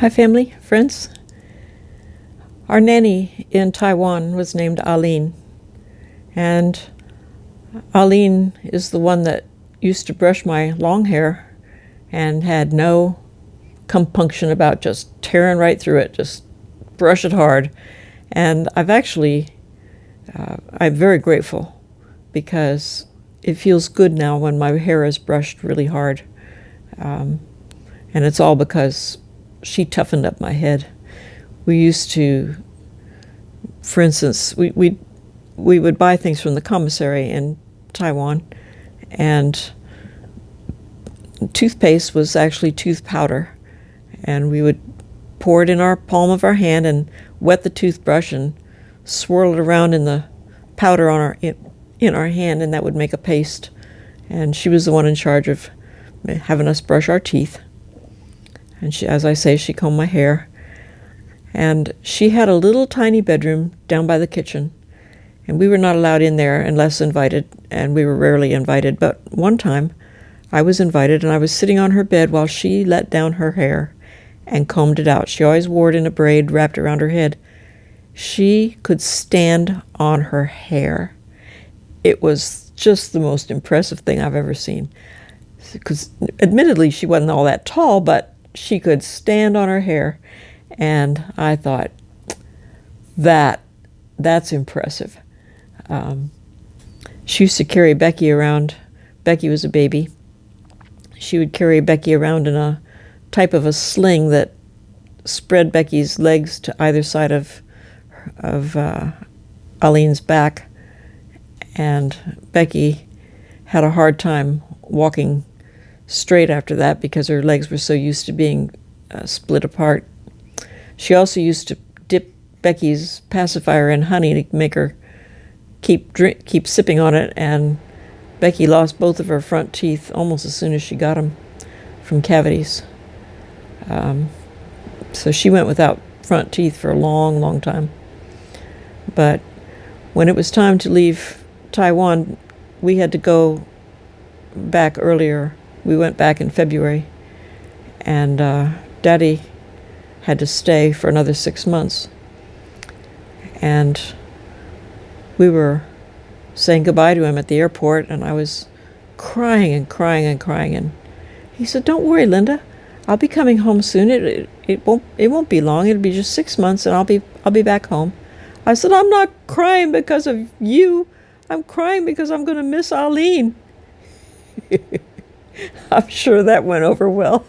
Hi, family, friends. Our nanny in Taiwan was named Ahlene, and Ahlene is the one that used to brush my long hair and had no compunction about just tearing right through it, just brush it hard. And I'm very grateful because it feels good now when my hair is brushed really hard. And it's all because she toughened up my head. We used to, for instance, we would buy things from the commissary in Taiwan, and toothpaste was actually tooth powder, and we would pour it in our palm of our hand and wet the toothbrush and swirl it around in the powder in our hand, and that would make a paste. And she was the one in charge of having us brush our teeth. And she, as I say, she combed my hair. And she had a little tiny bedroom down by the kitchen. And we were not allowed in there unless invited, and we were rarely invited. But one time I was invited, and I was sitting on her bed while she let down her hair and combed it out. She always wore it in a braid wrapped around her head. She could stand on her hair. It was just the most impressive thing I've ever seen. Because admittedly, she wasn't all that tall, but she could stand on her hair. And I thought, that's impressive. She used to carry Becky around. Becky was a baby. She would carry Becky around in a type of a sling that spread Becky's legs to either side of Ahlene's back. And Becky had a hard time walking straight after that because her legs were so used to being split apart. She also used to dip Becky's pacifier in honey to make her keep sipping on it, and Becky lost both of her front teeth almost as soon as she got them from cavities. So she went without front teeth for a long, long time. But when it was time to leave Taiwan, we had to go back earlier. We went back in February, and Daddy had to stay for another 6 months. And we were saying goodbye to him at the airport, and I was crying and crying and crying. And he said, "Don't worry, Linda. I'll be coming home soon. It won't be long. It'll be just 6 months, and I'll be back home." I said, "I'm not crying because of you. I'm crying because I'm going to miss Ahlene." I'm sure that went over well.